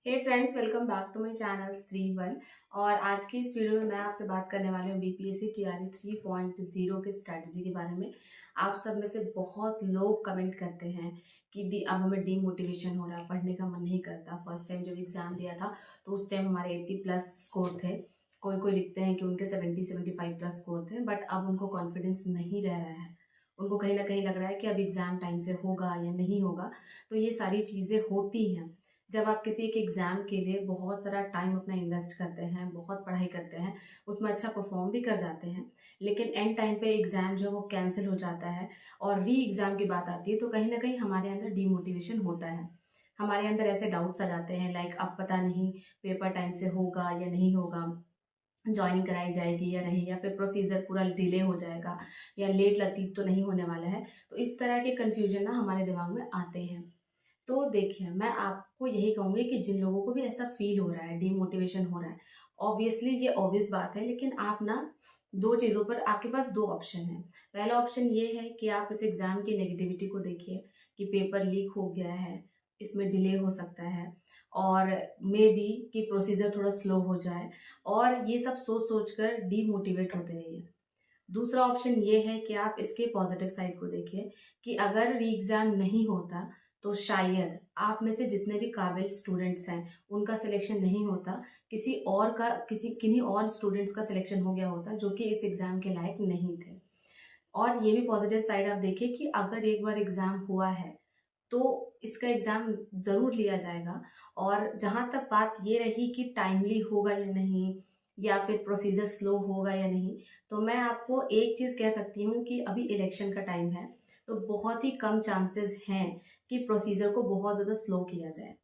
Hey friends, welcome back to my channel 3 1। और आज की इस वीडियो में मैं आपसे बात करने वाली हूँ बीपीएससी टीआरई 3.0 के स्ट्रैटेजी के बारे में। आप सब में से बहुत लोग कमेंट करते हैं कि दी अब हमें डीमोटिवेशन हो रहा है, पढ़ने का मन नहीं करता। फर्स्ट टाइम जब एग्ज़ाम दिया था तो उस टाइम हमारे 80+ स्कोर थे। कोई कोई लिखते हैं कि उनके 70-75+ स्कोर थे, बट अब उनको कॉन्फिडेंस नहीं रह रहा है। उनको कहीं ना कहीं लग रहा है कि अब एग्ज़ाम टाइम से होगा या नहीं होगा। तो ये सारी चीज़ें होती हैं जब आप किसी एक एग्ज़ाम के लिए बहुत सारा टाइम अपना इन्वेस्ट करते हैं, बहुत पढ़ाई करते हैं, उसमें अच्छा परफॉर्म भी कर जाते हैं, लेकिन एंड टाइम पे एग्ज़ाम जो है वो कैंसिल हो जाता है और री एग्ज़ाम की बात आती है तो कहीं ना कहीं हमारे अंदर डीमोटिवेशन होता है। हमारे अंदर ऐसे डाउट्स आ जाते हैं, लाइक अब पता नहीं पेपर टाइम से होगा या नहीं होगा, ज्वाइनिंग कराई जाएगी या नहीं, या फिर प्रोसीजर पूरा डिले हो जाएगा, या लेट लतीफ़ तो नहीं होने वाला है। तो इस तरह के कन्फ्यूजन ना हमारे दिमाग में आते हैं। तो देखिए, मैं आपको यही कहूँगी कि जिन लोगों को भी ऐसा फ़ील हो रहा है, डीमोटिवेशन हो रहा है, ऑब्वियसली ये ऑब्वियस बात है, लेकिन आप ना 2 चीज़ों पर आपके पास 2 ऑप्शन हैं। पहला ऑप्शन ये है कि आप इस एग्ज़ाम की नेगेटिविटी को देखिए कि पेपर लीक हो गया है, इसमें डिले हो सकता है और मे बी कि प्रोसीजर थोड़ा स्लो हो जाए, और ये सब सोच-सोच कर डीमोटिवेट होते रहिए। दूसरा ऑप्शन ये है कि आप इसके पॉजिटिव साइड को देखिए कि अगर री एग्ज़ाम नहीं होता तो शायद आप में से जितने भी काबिल स्टूडेंट्स हैं उनका सिलेक्शन नहीं होता, किसी किन्हीं और स्टूडेंट्स का सिलेक्शन हो गया होता जो कि इस एग्ज़ाम के लायक नहीं थे। और ये भी पॉजिटिव साइड आप देखिए कि अगर एक बार एग्ज़ाम हुआ है तो इसका एग्ज़ाम ज़रूर लिया जाएगा। और जहाँ तक बात ये रही कि टाइमली होगा या नहीं, या फिर प्रोसीजर स्लो होगा या नहीं, तो मैं आपको एक चीज़ कह सकती हूँ कि अभी इलेक्शन का टाइम है, तो बहुत ही कम चांसेस हैं कि प्रोसीजर को बहुत ज़्यादा स्लो किया जाए।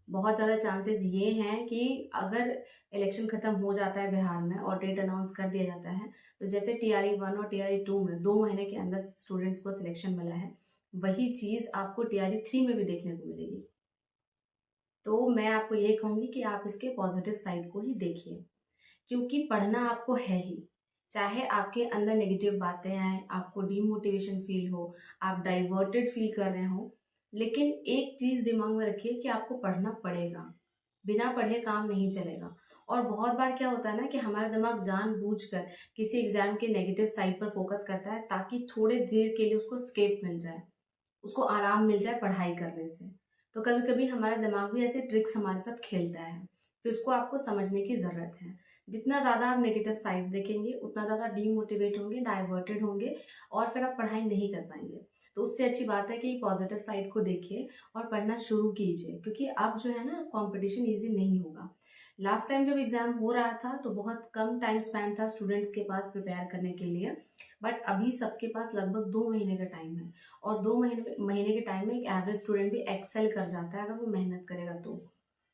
बहुत ज़्यादा चांसेस ये हैं कि अगर इलेक्शन ख़त्म हो जाता है बिहार में और डेट अनाउंस कर दिया जाता है, तो जैसे टीआरई 1 और टीआरई 2 में 2 महीने के अंदर स्टूडेंट्स को सिलेक्शन मिला है, वही चीज़ आपको टीआरई 3 में भी देखने को मिलेगी। तो मैं आपको ये कहूँगी कि आप इसके पॉजिटिव साइड को ही देखिए, क्योंकि पढ़ना आपको है ही। चाहे आपके अंदर नेगेटिव बातें आएँ, आपको डीमोटिवेशन फ़ील हो, आप डाइवर्टेड फ़ील कर रहे हों, लेकिन एक चीज़ दिमाग में रखिए कि आपको पढ़ना पड़ेगा। बिना पढ़े काम नहीं चलेगा। और बहुत बार क्या होता है ना कि हमारा दिमाग जानबूझकर किसी एग्ज़ाम के नेगेटिव साइड पर फ़ोकस करता है ताकि थोड़े देर के लिए उसको एस्केप मिल जाए, उसको आराम मिल जाए पढ़ाई करने से। तो कभी-कभी हमारा दिमाग भी ऐसे ट्रिक्स हमारे साथ खेलता है, तो इसको आपको समझने की ज़रूरत है। जितना ज़्यादा आप नेगेटिव साइड देखेंगे, उतना ज़्यादा डीमोटिवेट होंगे, डाइवर्टेड होंगे और फिर आप पढ़ाई नहीं कर पाएँगे। तो उससे अच्छी बात है कि पॉज़िटिव साइड को देखिए और पढ़ना शुरू कीजिए, क्योंकि अब जो है ना कॉम्पिटिशन ईज़ी नहीं होगा। लास्ट टाइम जब एग्ज़ाम हो रहा था तो बहुत कम टाइम स्पैन था स्टूडेंट्स के पास प्रिपेयर करने के लिए, बट अभी सबके पास लगभग 2 महीने का टाइम है। और 2 महीने के टाइम में एक एवरेज स्टूडेंट भी एक्सेल कर जाता है अगर वो मेहनत करेगा तो।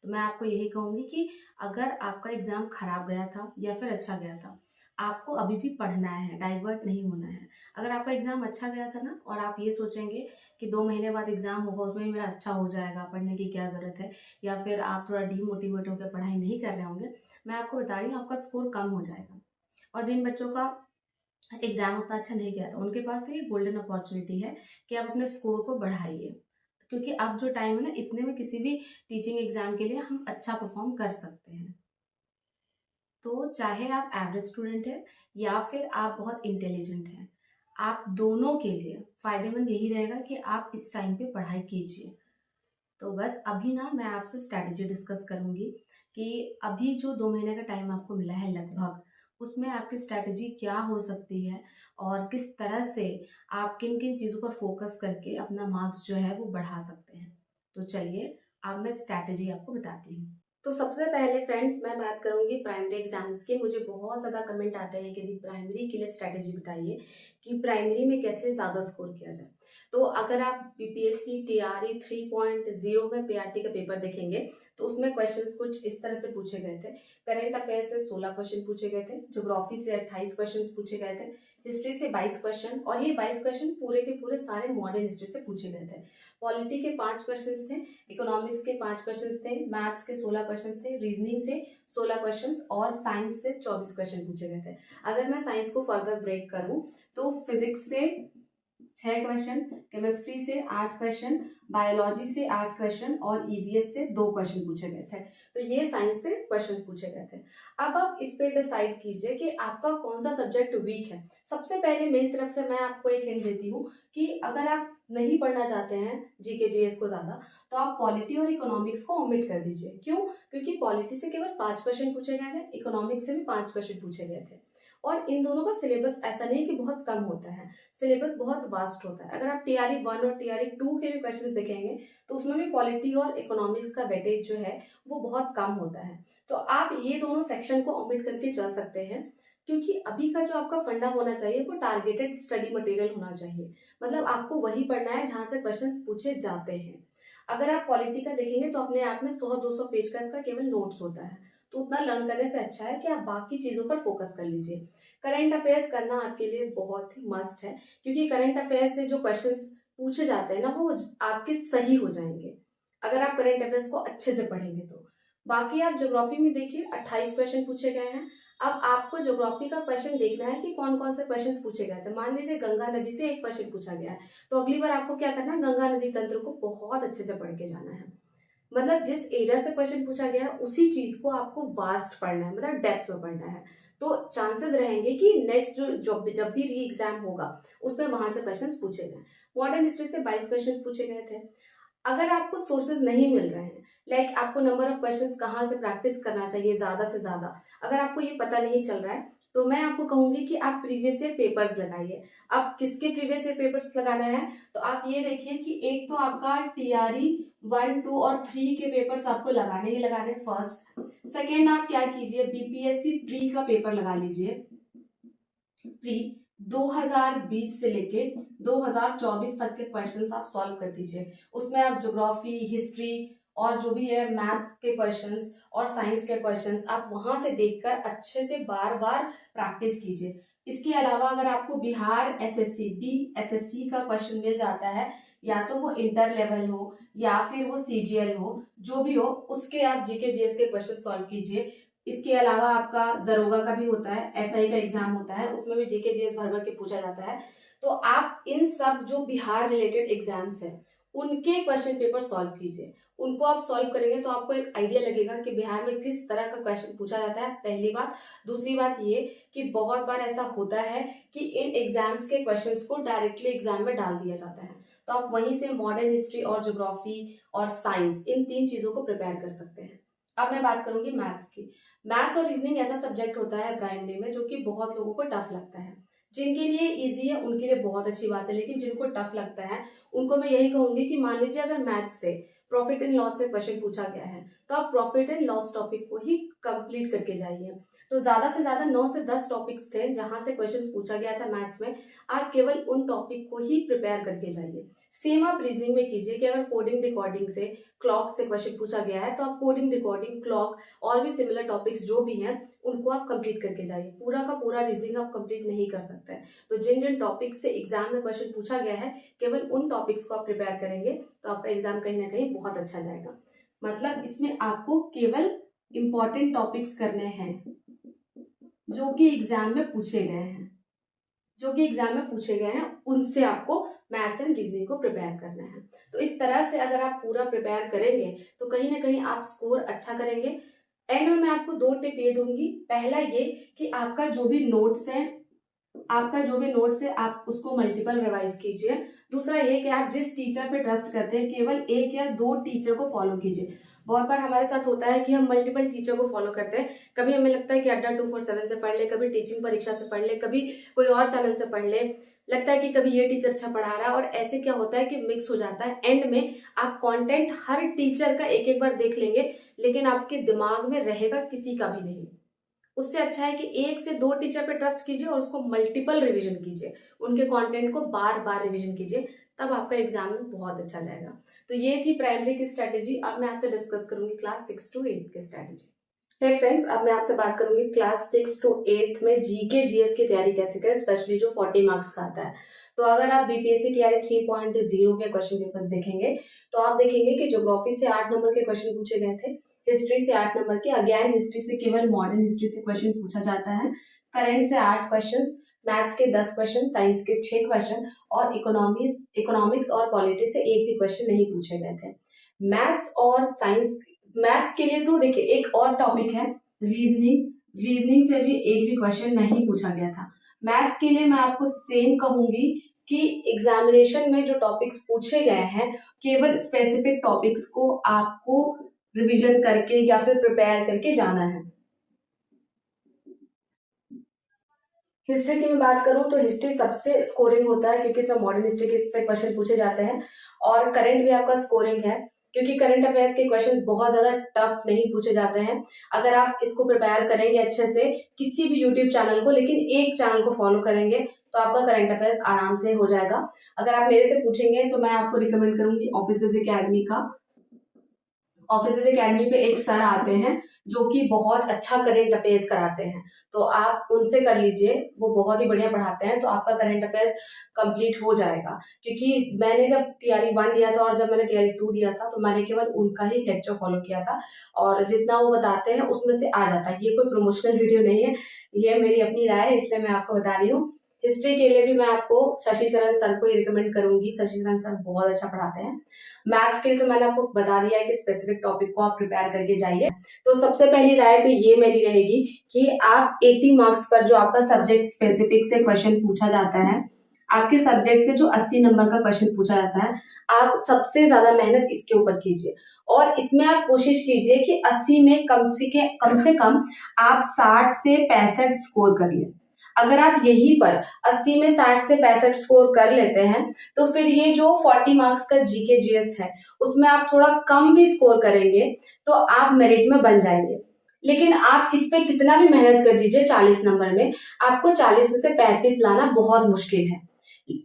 तो मैं आपको यही कहूँगी कि अगर आपका एग्ज़ाम खराब गया था या फिर अच्छा गया था, आपको अभी भी पढ़ना है, डाइवर्ट नहीं होना है। अगर आपका एग्ज़ाम अच्छा गया था ना और आप ये सोचेंगे कि 2 महीने बाद एग्ज़ाम होगा, उसमें भी मेरा अच्छा हो जाएगा, पढ़ने की क्या ज़रूरत है, या फिर आप थोड़ा डीमोटिवेट होकर पढ़ाई नहीं कर रहे होंगे, मैं आपको बता रही हूँ आपका स्कोर कम हो जाएगा। और जिन बच्चों का एग्ज़ाम उतना अच्छा नहीं गया था, उनके पास तो ये गोल्डन अपॉर्च्युनिटी है कि आप अपने स्कोर को बढ़ाइए। क्योंकि अब जो टाइम है ना, इतने में किसी भी टीचिंग एग्ज़ाम के लिए हम अच्छा परफ़ॉर्म कर सकते हैं। तो चाहे आप एवरेज स्टूडेंट हैं या फिर आप बहुत इंटेलिजेंट हैं, आप दोनों के लिए फ़ायदेमंद यही रहेगा कि आप इस टाइम पे पढ़ाई कीजिए। तो बस अभी ना मैं आपसे स्ट्रैटेजी डिस्कस करूँगी कि अभी जो 2 महीने का टाइम आपको मिला है लगभग, उसमें आपकी स्ट्रैटेजी क्या हो सकती है और किस तरह से आप किन-किन चीज़ों पर फ़ोकस करके अपना मार्क्स जो है वो बढ़ा सकते हैं। तो चलिए, अब मैं स्ट्रैटेजी आपको बताती हूँ। तो सबसे पहले फ्रेंड्स मैं बात करूँगी प्राइमरी एग्ज़ाम्स की। मुझे बहुत ज़्यादा कमेंट आते हैं कि यदि प्राइमरी के लिए स्ट्रैटेजी बताइए कि प्राइमरी में कैसे ज़्यादा स्कोर किया जाए। तो अगर आप बीपीएससी टीआरई 3.0 में पीआरटी का पेपर देखेंगे तो उसमें क्वेश्चंस कुछ इस तरह से पूछे गए थे। करंट अफेयर से 16 क्वेश्चन पूछे गए थे, ज्योग्राफी से 28 क्वेश्चन पूछे गए थे, हिस्ट्री से 22 क्वेश्चन, और ये 22 क्वेश्चन पूरे के पूरे सारे मॉडर्न हिस्ट्री से पूछे गए थे। पॉलिटी के 5 क्वेश्चन थे, इकोनॉमिक्स के 5 क्वेश्चन थे, मैथ्स के 16 क्वेश्चन थे, रीजनिंग से 16 क्वेश्चन और साइंस से 24 क्वेश्चन पूछे गए थे। अगर मैं साइंस को फर्दर ब्रेक करूं तो फिजिक्स से 6 क्वेश्चन, केमिस्ट्री से 8 क्वेश्चन, बायोलॉजी से 8 क्वेश्चन और ईवीएस से 2 क्वेश्चन पूछे गए थे। तो ये साइंस से क्वेश्चन पूछे गए थे। अब आप इस पे डिसाइड कीजिए कि आपका कौन सा सब्जेक्ट वीक है। सबसे पहले मेरी तरफ से मैं आपको एक हिंट देती हूँ कि अगर आप नहीं पढ़ना चाहते हैं जीके जीएस को ज्यादा, तो आप पॉलिटी और इकोनॉमिक्स को ओमिट कर दीजिए। क्यों? क्योंकि पॉलिटी से केवल 5 क्वेश्चन पूछे गए थे, इकोनॉमिक्स से भी 5 क्वेश्चन पूछे गए थे और इन दोनों का सिलेबस ऐसा नहीं कि बहुत कम होता है, सिलेबस बहुत वास्ट होता है। अगर आप टीआरई 1 और टीआरई 2 के भी क्वेश्चंस देखेंगे तो उसमें भी पॉलिटी और इकोनॉमिक्स का वेटेज जो है वो बहुत कम होता है। तो आप ये दोनों सेक्शन को ओमिट करके चल सकते हैं, क्योंकि अभी का जो आपका फंडा होना चाहिए वो टारगेटेड स्टडी मटेरियल होना चाहिए। मतलब आपको वही पढ़ना है जहां से क्वेश्चंस पूछे जाते हैं। अगर आप पॉलिटी का देखेंगे तो अपने आप में 100-200 पेज का इसका केवल नोट्स होता है, तो उतना लर्न करने से अच्छा है कि आप बाकी चीजों पर फोकस कर लीजिए। करंट अफेयर्स करना आपके लिए बहुत ही मस्ट है, क्योंकि करंट अफेयर्स से जो क्वेश्चंस पूछे जाते हैं ना वो आपके सही हो जाएंगे अगर आप करंट अफेयर्स को अच्छे से पढ़ेंगे तो। बाकी आप ज्योग्राफी में देखिए 28 क्वेश्चन पूछे गए हैं। अब आपको ज्योग्राफी का क्वेश्चन देखना है कि कौन कौन से क्वेश्चन पूछे गए थे। मान लीजिए गंगा नदी से एक क्वेश्चन पूछा गया है, तो अगली बार आपको क्या करना है, गंगा नदी तंत्र को बहुत अच्छे से पढ़ के जाना है। मतलब जिस एरिया से क्वेश्चन पूछा गया है उसी चीज को आपको वास्ट पढ़ना है, मतलब डेप्थ में पढ़ना है। तो चांसेस रहेंगे कि नेक्स्ट जब भी री एग्जाम होगा उसमें वहां से क्वेश्चंस पूछे गए। मॉडर्न हिस्ट्री से 22 क्वेश्चन पूछे गए थे। अगर आपको सोर्सेज नहीं मिल रहे हैं, लाइक आपको नंबर ऑफ क्वेश्चंस कहाँ से प्रैक्टिस करना चाहिए ज्यादा से ज्यादा, अगर आपको ये पता नहीं चल रहा है तो मैं आपको कहूंगी कि आप प्रीवियस ईयर पेपर्स लगाइए। अब किसके प्रीवियस ईयर पेपर्स लगाना है, तो आप ये देखिए कि एक तो आपका टीआरई 1, 2 और 3 के पेपर्स आपको लगाने ही लगाने फर्स्ट। सेकेंड आप क्या कीजिए, बीपीएससी प्री का पेपर लगा लीजिए। प्री 2020 से लेके 2024 तक के क्वेश्चंस आप सॉल्व कर दीजिए। उसमें आप ज्योग्राफी, हिस्ट्री और जो भी है मैथ्स के क्वेश्चंस और साइंस के क्वेश्चंस आप वहां से देखकर अच्छे से बार बार प्रैक्टिस कीजिए। इसके अलावा अगर आपको बिहार एसएससी बीएसएससी का क्वेश्चन मिल जाता है, या तो वो इंटर लेवल हो या फिर वो सीजीएल हो, जो भी हो उसके आप जीके जीएस के क्वेश्चन सॉल्व कीजिए। इसके अलावा आपका दरोगा का भी होता है, एसआई का एग्जाम होता है, उसमें भी जीके जीएस भर भर के पूछा जाता है। तो आप इन सब जो बिहार रिलेटेड एग्जाम्स हैं उनके क्वेश्चन पेपर सॉल्व कीजिए। उनको आप सॉल्व करेंगे तो आपको एक आइडिया लगेगा कि बिहार में किस तरह का क्वेश्चन पूछा जाता है, पहली बात। दूसरी बात ये कि बहुत बार ऐसा होता है कि इन एग्जाम्स के क्वेश्चंस को डायरेक्टली एग्जाम में डाल दिया जाता है, तो आप वहीं से मॉडर्न हिस्ट्री और ज्योग्राफी और साइंस इन 3 चीजों को प्रिपेयर कर सकते हैं। अब मैं बात करूंगी मैथ्स की। मैथ्स और रीजनिंग ऐसा सब्जेक्ट होता है प्राइमरी में जो कि बहुत लोगों को टफ लगता है। जिनके लिए इजी है उनके लिए बहुत अच्छी बात है, लेकिन जिनको टफ लगता है उनको मैं यही कहूंगी कि मान लीजिए अगर मैथ्स से प्रॉफिट एंड लॉस से क्वेश्चन पूछा गया है तो आप प्रॉफिट एंड लॉस टॉपिक को ही कंप्लीट करके जाइए। तो ज्यादा से ज्यादा 9 से 10 टॉपिक्स थे जहां से क्वेश्चन पूछा गया था मैथ्स में, आप केवल उन टॉपिक को ही प्रिपेयर करके जाइए। सेम आप रीजनिंग में कीजिए कि अगर कोडिंग डिकोडिंग से क्लॉक से क्वेश्चन पूछा गया है तो आप कोडिंग डिकोडिंग क्लॉक और भी सिमिलर टॉपिक्स जो भी हैं उनको आप कंप्लीट करके जाइए। पूरा का पूरा रीजनिंग आप कंप्लीट नहीं कर सकते हैं, तो जिन जिन टॉपिक्स से एग्जाम में क्वेश्चन पूछा गया है केवल उन टॉपिक्स को आप प्रिपेयर करेंगे तो आपका एग्जाम कहीं ना कहीं बहुत अच्छा जाएगा। मतलब इसमें आपको केवल इंपॉर्टेंट टॉपिक्स करने हैं जो कि एग्जाम में पूछे गए हैं, उनसे आपको मैथ्स एंड रीजनिंग को प्रिपेयर करना है। तो इस तरह से अगर आप पूरा प्रिपेयर करेंगे तो कहीं ना कहीं आप स्कोर अच्छा करेंगे। एंड में मैं आपको 2 टिप ये दूंगी। पहला ये कि आपका जो भी नोट्स है आप उसको मल्टीपल रिवाइज कीजिए। दूसरा ये कि आप जिस टीचर पे ट्रस्ट करते हैं केवल 1 या 2 टीचर को फॉलो कीजिए। बहुत बार हमारे साथ होता है कि हम मल्टीपल टीचर को फॉलो करते हैं। कभी हमें लगता है कि अड्डा 247 से पढ़ ले, कभी टीचिंग परीक्षा से पढ़ ले, कभी कोई और चैनल से पढ़ ले, लगता है कि कभी ये टीचर अच्छा पढ़ा रहा है, और ऐसे क्या होता है कि मिक्स हो जाता है। एंड में आप कंटेंट हर टीचर का एक एक बार देख लेंगे लेकिन आपके दिमाग में रहेगा किसी का भी नहीं। उससे अच्छा है कि 1 से 2 टीचर पे ट्रस्ट कीजिए और उसको मल्टीपल रिवीजन कीजिए, उनके कंटेंट को बार बार रिवीजन कीजिए, तब आपका एग्जाम में बहुत अच्छा जाएगा। तो ये थी प्राइमरी की स्ट्रेटेजी। अब मैं आपसे डिस्कस करूंगी क्लास 6 to 8 की स्ट्रेटेजी। हे फ्रेंड्स, अब मैं आपसे बात करूंगी क्लास 6 to 8 में जीके जीएस की तैयारी कैसे करें, स्पेशली जो 40 मार्क्स का आता है। तो अगर आप बीपीएससी टीआरई 3.0 के क्वेश्चन पेपर्स देखेंगे तो आप देखेंगे कि ज्योग्राफी से 8 नंबर के क्वेश्चन पूछे गए थे, हिस्ट्री से 8 नंबर के, अगेन हिस्ट्री से केवल मॉडर्न हिस्ट्री से क्वेश्चन पूछा जाता है, करंट से 8 क्वेश्चंस, मैथ्स के 10 क्वेश्चन, साइंस के 6 क्वेश्चन और इकोनॉमिक्स और पॉलिटिक्स से एक भी क्वेश्चन नहीं पूछे गए थे। मैथ्स और साइंस, मैथ्स के लिए तो देखिए एक और टॉपिक है रीजनिंग, रीजनिंग से भी एक भी क्वेश्चन नहीं पूछा गया था। मैथ्स के लिए मैं आपको सेम कहूंगी कि एग्जामिनेशन में जो टॉपिक्स पूछे गए हैं केवल स्पेसिफिक टॉपिक्स को आपको रिवीजन करके या फिर प्रिपेयर करके जाना है। हिस्ट्री की मैं बात करूं तो हिस्ट्री सबसे स्कोरिंग होता है क्योंकि सब मॉडर्न हिस्ट्री के से क्वेश्चन पूछे जाते हैं और करंट भी आपका स्कोरिंग है क्योंकि करंट अफेयर्स के क्वेश्चंस बहुत ज्यादा टफ नहीं पूछे जाते हैं। अगर आप इसको प्रिपेयर करेंगे अच्छे से किसी भी यूट्यूब चैनल को, लेकिन एक चैनल को फॉलो करेंगे तो आपका करंट अफेयर्स आराम से हो जाएगा। अगर आप मेरे से पूछेंगे तो मैं आपको रिकमेंड करूंगी ऑफिसर्स एकेडमी का। ऑफिसर्स एकेडमी पे एक सर आते हैं जो कि बहुत अच्छा करंट अफेयर्स कराते हैं, तो आप उनसे कर लीजिए, वो बहुत ही बढ़िया पढ़ाते हैं, तो आपका करंट अफेयर्स कंप्लीट हो जाएगा। क्योंकि मैंने जब टीआरई 1 दिया था और जब मैंने टीआरई 2 दिया था तो मैंने केवल उनका ही लेक्चर फॉलो किया था और जितना वो बताते हैं उसमें से आ जाता है। ये कोई प्रमोशनल वीडियो नहीं है, ये मेरी अपनी राय है, इसलिए मैं आपको बता रही हूँ। हिस्ट्री के लिए भी मैं आपको शशि शरण सर को ही रिकमेंड करूंगी, शशि शरण सर बहुत अच्छा पढ़ाते हैं। मैथ्स के लिए तो मैंने आपको बता दिया है कि स्पेसिफिक टॉपिक को आप प्रिपेयर करके जाइए। तो सबसे पहली राय तो ये मेरी रहेगी कि आप 80 मार्क्स पर जो आपका सब्जेक्ट स्पेसिफिक से क्वेश्चन पूछा जाता है, आपके सब्जेक्ट से जो 80 नंबर का क्वेश्चन पूछा जाता है, आप सबसे ज्यादा मेहनत इसके ऊपर कीजिए और इसमें आप कोशिश कीजिए कि 80 में कम से कम आप 60 से 65 स्कोर कर लें। अगर आप यहीं पर 80 में 60 से 65 स्कोर कर लेते हैं तो फिर ये जो 40 मार्क्स का जीके जीएस है उसमें आप थोड़ा कम भी स्कोर करेंगे तो आप मेरिट में बन जाएंगे। लेकिन आप इस पे कितना भी मेहनत कर दीजिए 40 नंबर में, आपको 40 में से 35 लाना बहुत मुश्किल है।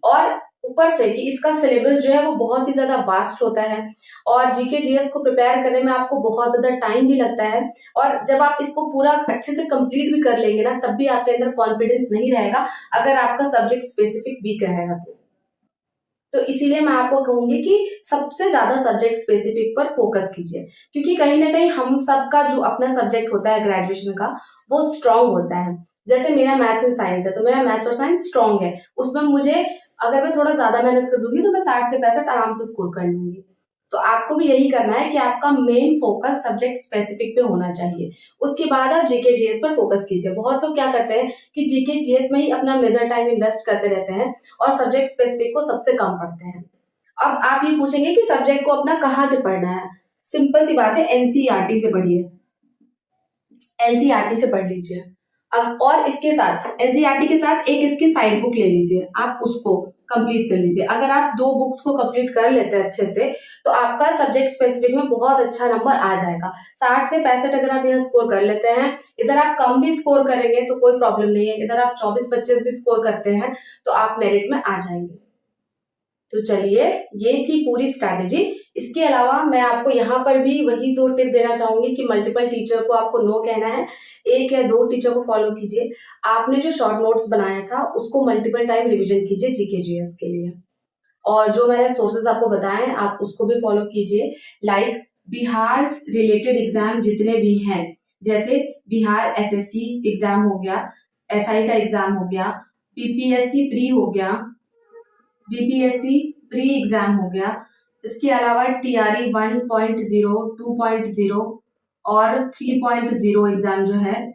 और ऊपर से कि इसका सिलेबस जो है वो बहुत ही ज्यादा वास्ट होता है और जीके जीएस को प्रिपेयर करने में आपको बहुत ज्यादा टाइम भी लगता है और जब आप इसको पूरा अच्छे से कंप्लीट भी कर लेंगे ना तब भी आपके अंदर कॉन्फिडेंस नहीं रहेगा अगर आपका सब्जेक्ट स्पेसिफिक वीक रहेगा तो इसीलिए मैं आपको कहूंगी कि सबसे ज्यादा सब्जेक्ट स्पेसिफिक पर फोकस कीजिए क्योंकि कहीं ना कहीं हम सबका जो अपना सब्जेक्ट होता है ग्रेजुएशन का वो स्ट्रांग होता है। जैसे मेरा मैथ्स एंड साइंस है तो मेरा मैथ्स और साइंस स्ट्रांग है, उसमें मुझे अगर मैं थोड़ा ज्यादा मेहनत कर दूंगी तो मैं 60 से 65 आराम से स्कोर कर लूंगी। तो आपको भी यही करना है कि आपका मेन फोकस सब्जेक्ट स्पेसिफिक पे होना चाहिए, उसके बाद आप जीके जीएस पर फोकस कीजिए। बहुत लोग क्या करते हैं कि जीके जीएस में ही अपना मेजर टाइम इन्वेस्ट करते रहते हैं और सब्जेक्ट स्पेसिफिक को सबसे कम पढ़ते हैं। अब आप ये पूछेंगे कि सब्जेक्ट को अपना कहाँ से पढ़ना है, सिंपल सी बात है, एनसीईआरटी से पढ़िए, एनसीईआरटी से पढ़ लीजिए। अब और इसके साथ एनसीईआरटी के साथ एक इसकी साइड बुक ले लीजिए, आप उसको कंप्लीट कर लीजिए। अगर आप 2 बुक्स को कंप्लीट कर लेते हैं अच्छे से तो आपका सब्जेक्ट स्पेसिफिक में बहुत अच्छा नंबर आ जाएगा। 60 से 65 अगर आप यहाँ स्कोर कर लेते हैं, इधर आप कम भी स्कोर करेंगे तो कोई प्रॉब्लम नहीं है, इधर आप 24-25 भी स्कोर करते हैं तो आप मेरिट में आ जाएंगे। तो चलिए ये थी पूरी स्ट्रैटेजी। इसके अलावा मैं आपको यहाँ पर भी वही 2 टिप देना चाहूंगी कि मल्टीपल टीचर को आपको नो कहना है, 1 या 2 टीचर को फॉलो कीजिए। आपने जो शॉर्ट नोट्स बनाया था उसको मल्टीपल टाइम रिविजन कीजिए जीके जीएस के लिए और जो मैंने सोर्सेज आपको बताए आप उसको भी फॉलो कीजिए। लाइक बिहार रिलेटेड एग्जाम जितने भी हैं, जैसे बिहार एसएससी एग्जाम हो गया, एसआई का एग्जाम हो गया, बीपीएससी प्री हो गया, बीपीएससी प्री एग्जाम हो गया, इसके अलावा टीआरई 1.0, 2.0 और 3.0 एग्जाम जो है,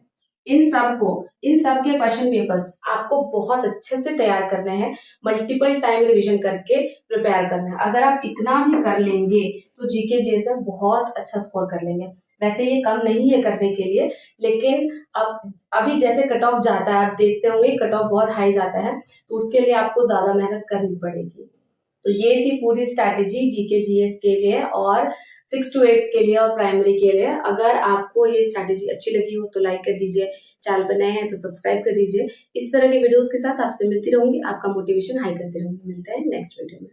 इन सब के क्वेश्चन पेपर्स आपको बहुत अच्छे से तैयार करने हैं, मल्टीपल टाइम रिवीजन करके प्रिपेयर करना है। अगर आप इतना भी कर लेंगे तो जीके जीएस में बहुत अच्छा स्कोर कर लेंगे। वैसे ये कम नहीं है करने के लिए, लेकिन अब अभी जैसे कट ऑफ जाता है, आप देखते होंगे कट ऑफ बहुत हाई जाता है तो उसके लिए आपको ज्यादा मेहनत करनी पड़ेगी। तो ये थी पूरी स्ट्रैटेजी जीके जीएस के लिए और 6 to 8 के लिए और प्राइमरी के लिए। अगर आपको ये स्ट्रैटेजी अच्छी लगी हो तो लाइक कर दीजिए, चैनल पर नए हैं तो सब्सक्राइब कर दीजिए। इस तरह के वीडियोस के साथ आपसे मिलती रहूंगी, आपका मोटिवेशन हाई करती रहूंगी। मिलते हैं नेक्स्ट वीडियो में।